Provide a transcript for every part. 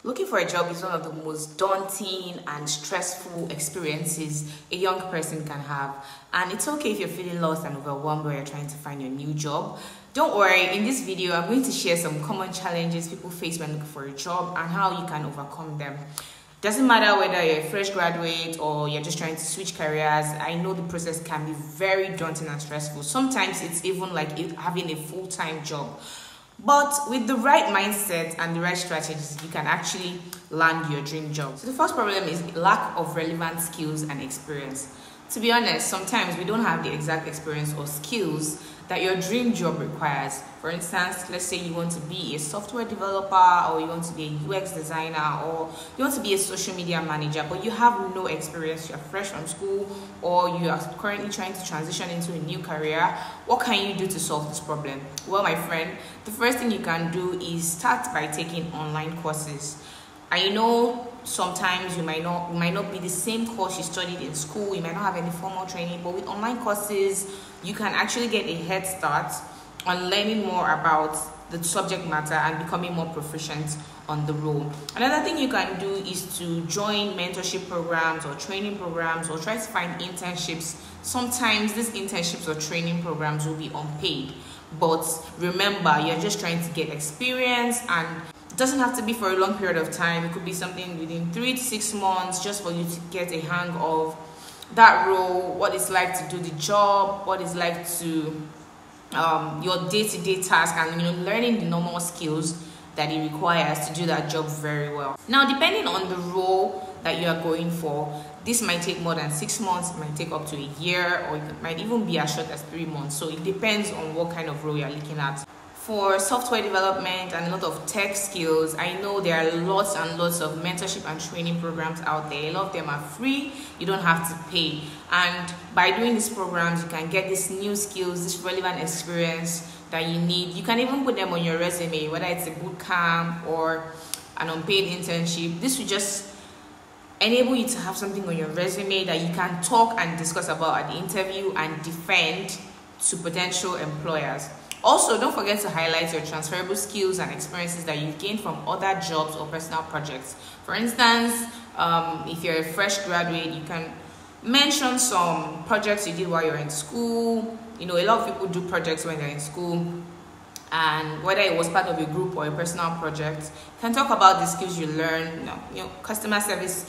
Looking for a job is one of the most daunting and stressful experiences a young person can have. And it's okay if you're feeling lost and overwhelmed while you're trying to find your new job. Don't worry, in this video, I'm going to share some common challenges people face when looking for a job and how you can overcome them. Doesn't matter whether you're a fresh graduate or you're just trying to switch careers. I know the process can be very daunting and stressful. Sometimes it's even like having a full-time job. But with the right mindset and the right strategies, you can actually land your dream job. So the first problem is lack of relevant skills and experience. To be honest, sometimes we don't have the exact experience or skills that your dream job requires. For instance, let's say you want to be a software developer, or you want to be a UX designer, or you want to be a social media manager, but you have no experience, you're fresh from school, or you are currently trying to transition into a new career. What can you do to solve this problem? Well, my friend, the first thing you can do is start by taking online courses. I know sometimes you might not be the same course you studied in school, you might not have any formal training, but with online courses, you can actually get a head start on learning more about the subject matter and becoming more proficient on the role. Another thing you can do is to join mentorship programs or training programs, or try to find internships. Sometimes these internships or training programs will be unpaid, but remember, you're just trying to get experience, and it doesn't have to be for a long period of time. It could be something within 3 to 6 months, just for you to get a hang of that role, what it's like to do the job, what it's like to your day-to-day task, and learning the normal skills that it requires to do that job very well. Now, depending on the role that you are going for, this might take more than 6 months, it might take up to a year, or it might even be as short as 3 months. So it depends on what kind of role you're looking at. For software development and a lot of tech skills, I know there are lots and lots of mentorship and training programs out there. A lot of them are free, you don't have to pay. And by doing these programs, you can get these new skills, this relevant experience that you need. You can even put them on your resume, whether it's a boot camp or an unpaid internship. This will just enable you to have something on your resume that you can talk and discuss about at the interview and defend to potential employers. Also, don't forget to highlight your transferable skills and experiences that you've gained from other jobs or personal projects. For instance, if you're a fresh graduate, you can mention some projects you did while you're in school. A lot of people do projects when they're in school, and whether it was part of a group or a personal project, you can talk about the skills you learn, customer service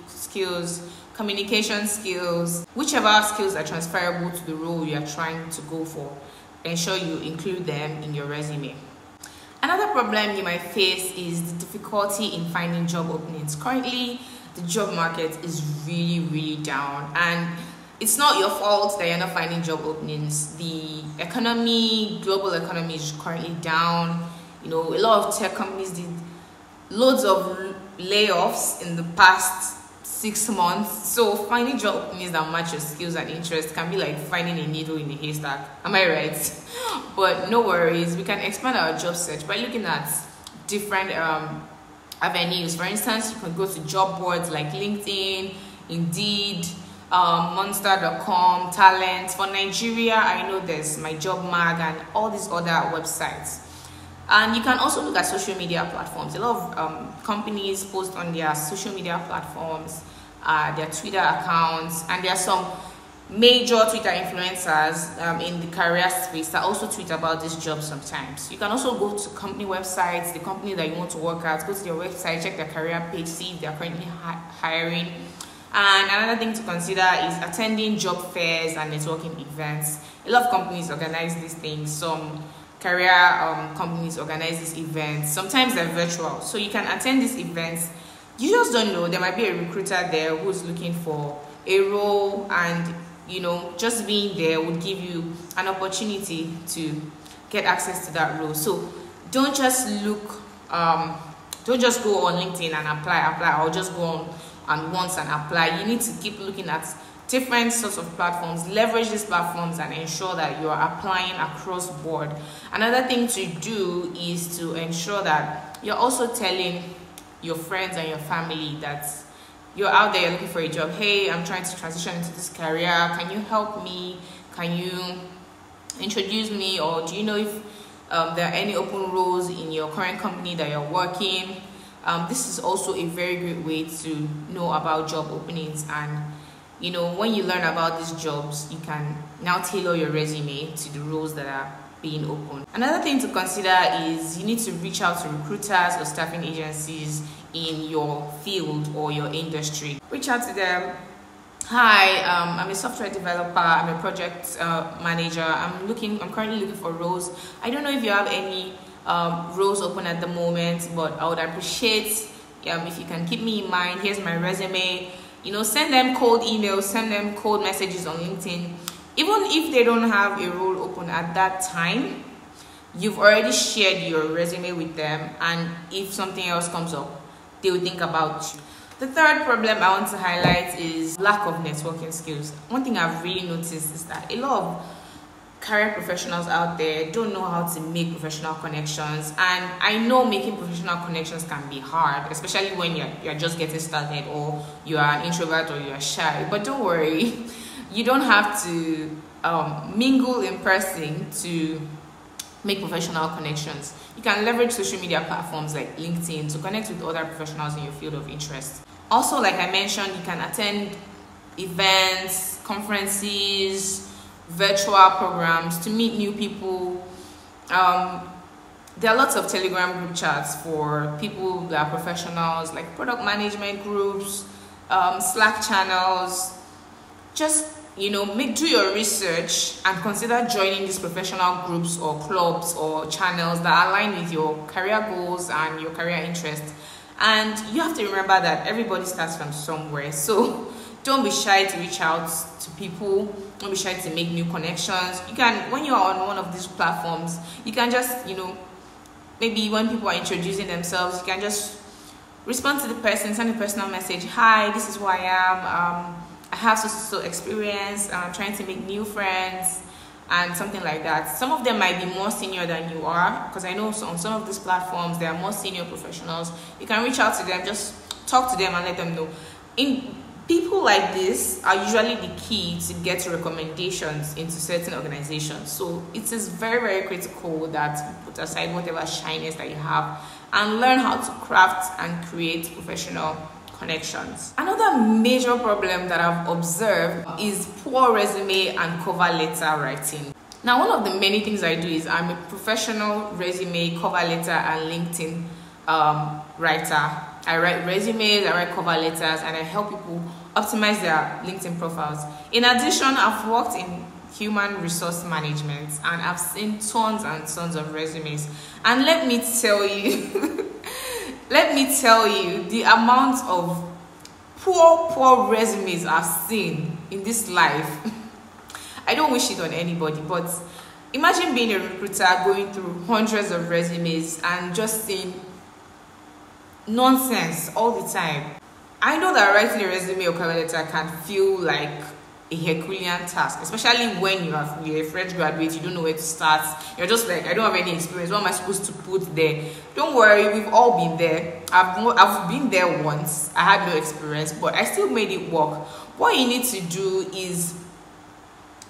skills, communication skills, whichever skills are transferable to the role you are trying to go for. Ensure you include them in your resume. Another problem you might face is the difficulty in finding job openings. Currently, the job market is really down, and it's not your fault that you're not finding job openings. The global economy is currently down. A lot of tech companies did loads of layoffs in the past 6 months, so finding job openings that match your skills and interests can be like finding a needle in a haystack. Am I right? But no worries, we can expand our job search by looking at different avenues. For instance, you can go to job boards like LinkedIn, Indeed, Monster.com, Talent. For Nigeria, I know there's My Job Mag and all these other websites. And you can also look at social media platforms. A lot of companies post on their social media platforms, their Twitter accounts, and there are some major Twitter influencers in the career space that also tweet about this job sometimes. You can also go to company websites, the company that you want to work at, go to their website, check their career page, see if they're currently hiring. And another thing to consider is attending job fairs and networking events. A lot of companies organize these things. Some career companies organize these events. Sometimes they're virtual, so you can attend these events. You just don't know, there might be a recruiter there who's looking for a role, and just being there would give you an opportunity to get access to that role. So don't just go on LinkedIn and apply, or just go on and once and apply. You need to keep looking at different sorts of platforms, leverage these platforms, and ensure that you are applying across board. Another thing to do is to ensure that you're also telling your friends and your family that you're out there looking for a job. Hey, I'm trying to transition into this career. Can you help me? Can you introduce me? Or do you know if there are any open roles in your current company that you're working? This is also a very great way to know about job openings, and when you learn about these jobs, you can now tailor your resume to the roles that are being open. Another thing to consider is you need to reach out to recruiters or staffing agencies in your field or your industry. Reach out to them. Hi, I'm a software developer, I'm a project manager, I'm currently looking for roles. I don't know if you have any roles open at the moment, but I would appreciate if you can keep me in mind. Here's my resume. Send them cold emails, send them cold messages on LinkedIn. Even if they don't have a role open at that time, you've already shared your resume with them, and if something else comes up, they will think about you. The third problem I want to highlight is lack of networking skills. One thing I've really noticed is that a lot of career professionals out there don't know how to make professional connections, and I know making professional connections can be hard, especially when you're just getting started, or you are an introvert, or you are shy. But don't worry, you don't have to mingle in person to make professional connections. You can leverage social media platforms like LinkedIn to connect with other professionals in your field of interest. Also, like I mentioned, you can attend events, conferences, virtual programs to meet new people. There are lots of Telegram group chats for people that are professionals, like product management groups, Slack channels. Just do your research and consider joining these professional groups or clubs or channels that align with your career goals and your career interests. And you have to remember that everybody starts from somewhere, so don't be shy to reach out to people. Don't be shy to make new connections. You can, when you're on one of these platforms, you can just maybe when people are introducing themselves, you can just respond to the person, send a personal message. Hi, this is who I am. I have so experience. I'm trying to make new friends and something like that. Some of them might be more senior than you are, because I know on some of these platforms there are more senior professionals. You can reach out to them, just talk to them and let them know. People like this are usually the key to get recommendations into certain organizations. So it is very, very critical that you put aside whatever shyness that you have and learn how to craft and create professional connections. Another major problem that I've observed is poor resume and cover letter writing. Now, one of the many things I do is I'm a professional resume, cover letter, and LinkedIn writer. I write resumes, I write cover letters, and I help people optimize their LinkedIn profiles. In addition, I've worked in human resource management, and I've seen tons and tons of resumes. And let me tell you, the amount of poor resumes I've seen in this life, I don't wish it on anybody, but imagine being a recruiter going through hundreds of resumes and just seeing nonsense all the time. I know that writing a resume or cover letter can feel like a Herculean task, especially when you're a fresh graduate, you don't know where to start. You're just like, I don't have any experience. What am I supposed to put there? Don't worry, we've all been there. I've been there once. I had no experience, but I still made it work. What you need to do is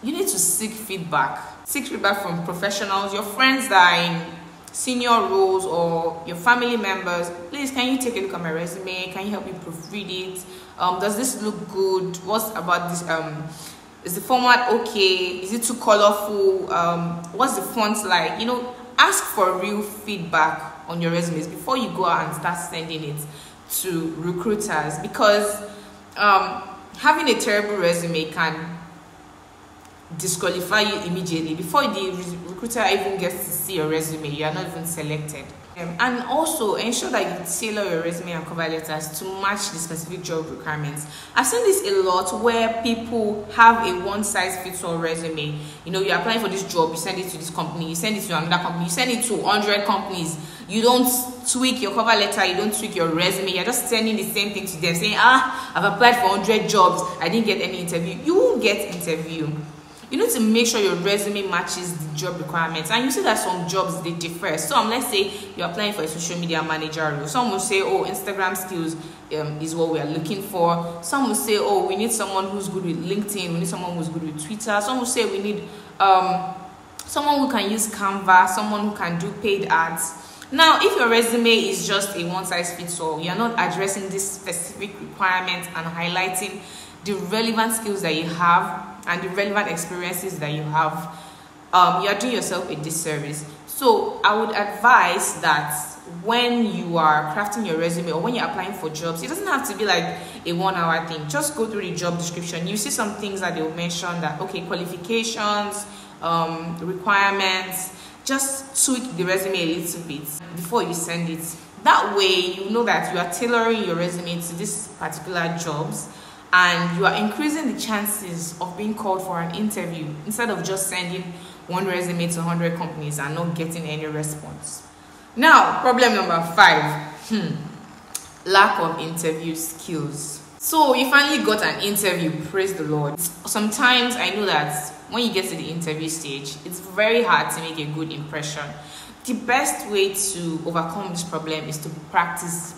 you need to seek feedback. Seek feedback from professionals, your friends that are in senior roles, or your family members. Please, can you take a look at my resume? Can you help me proofread it? Does this look good? What's about this? Is the format okay? Is it too colorful? What's the font like? Ask for real feedback on your resumes before you go out and start sending it to recruiters, because having a terrible resume can disqualify you immediately. Before the recruiter even gets to see your resume, you are not even selected. And also ensure that you tailor your resume and cover letters to match the specific job requirements. I've seen this a lot, where people have a one-size-fits-all resume. You're applying for this job, you send it to this company, you send it to another company, you send it to 100 companies. You don't tweak your cover letter, you don't tweak your resume, you're just sending the same thing to them, saying, I've applied for 100 jobs, I didn't get any interview. You won't get interview. You need to make sure your resume matches the job requirements. And you see that some jobs, they differ. So let's say you're applying for a social media manager role. Some will say, Instagram skills is what we are looking for. Some will say, we need someone who's good with LinkedIn. We need someone who's good with Twitter. Some will say we need someone who can use Canva, someone who can do paid ads. Now, if your resume is just a one-size-fits-all, you're not addressing this specific requirement and highlighting the relevant skills that you have and the relevant experiences that you have, you're doing yourself a disservice. So I would advise that when you are crafting your resume or when you're applying for jobs, it doesn't have to be like a 1 hour thing. Just go through the job description. You see some things that they'll mention that, okay, qualifications, requirements, just tweak the resume a little bit before you send it. That way you know that you are tailoring your resume to these particular jobs, and you are increasing the chances of being called for an interview instead of just sending one resume to 100 companies and not getting any response. Now, problem number 5, lack of interview skills. So you finally got an interview, praise the Lord. Sometimes I know that when you get to the interview stage, it's very hard to make a good impression. The best way to overcome this problem is to practice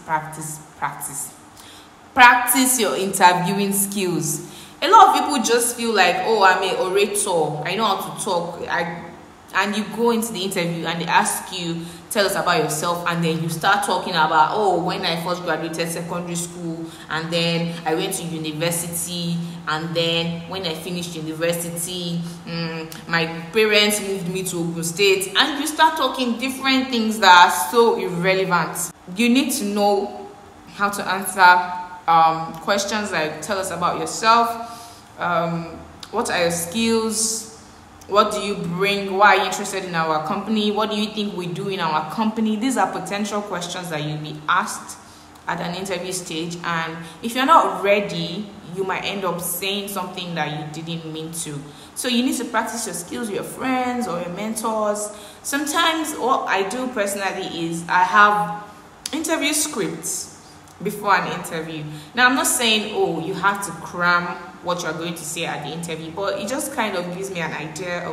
your interviewing skills. A lot of people just feel like, oh, I'm an orator, I know how to talk, and you go into the interview and they ask you, tell us about yourself, and then you start talking about, oh, when I first graduated secondary school, and then I went to university, and then when I finished university, my parents moved me to Ogun State, and you start talking different things that are so irrelevant. You need to know how to answer questions like, tell us about yourself, what are your skills, what do you bring, why are you interested in our company, what do you think we do in our company. These are potential questions that you'll be asked at an interview stage, and if you're not ready, you might end up saying something that you didn't mean to. So you need to practice your skills with your friends or your mentors. Sometimes what I do personally is I have interview scripts before an interview. Now, I'm not saying, oh, you have to cram what you're going to say at the interview, but it just kind of gives me an idea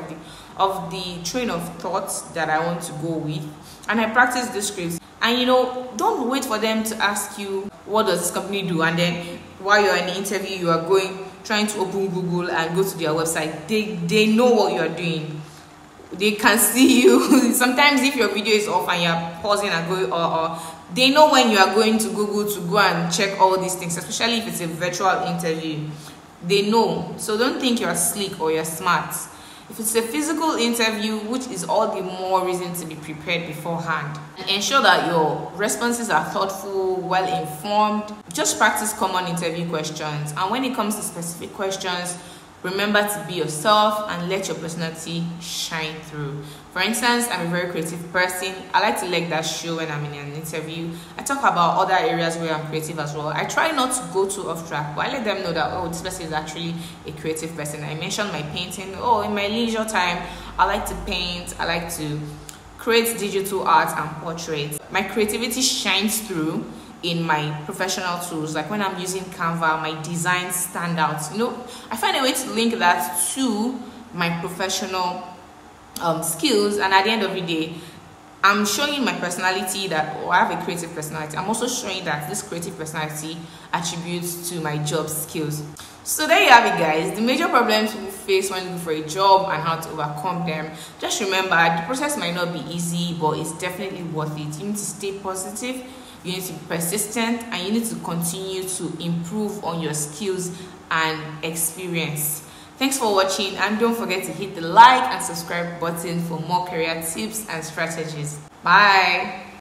of the train of thoughts that I want to go with, and I practice the scripts. And you know, don't wait for them to ask you what does this company do, and then while you're in the interview you are trying to open Google and go to their website. They know what you're doing. They can see you. Sometimes if your video is off and you're pausing and going or they know when you are going to Google to go and check all these things, especially if it's a virtual interview. They know. So don't think you're slick or you're smart. If it's a physical interview, which is all the more reason to be prepared beforehand. And ensure that your responses are thoughtful, well informed. Just practice common interview questions. And when it comes to specific questions, remember to be yourself and let your personality shine through. For instance, I'm a very creative person. I like to let that show when I'm in an interview. I talk about other areas where I'm creative as well. I try not to go too off track, but I let them know that, oh, this person is actually a creative person. I mentioned my painting. Oh, in my leisure time, I like to paint. I like to create digital art and portraits. My creativity shines through in my professional tools. Like when I'm using Canva, my designs stand out. You know, I find a way to link that to my professional skills, and at the end of the day, I'm showing my personality that I have a creative personality. I'm also showing that this creative personality attributes to my job skills. So there you have it, guys. The major problems people face when looking for a job and how to overcome them. Just remember, the process might not be easy, but it's definitely worth it. You need to stay positive, you need to be persistent, and you need to continue to improve on your skills and experience. Thanks for watching, and don't forget to hit the like and subscribe button for more career tips and strategies. Bye.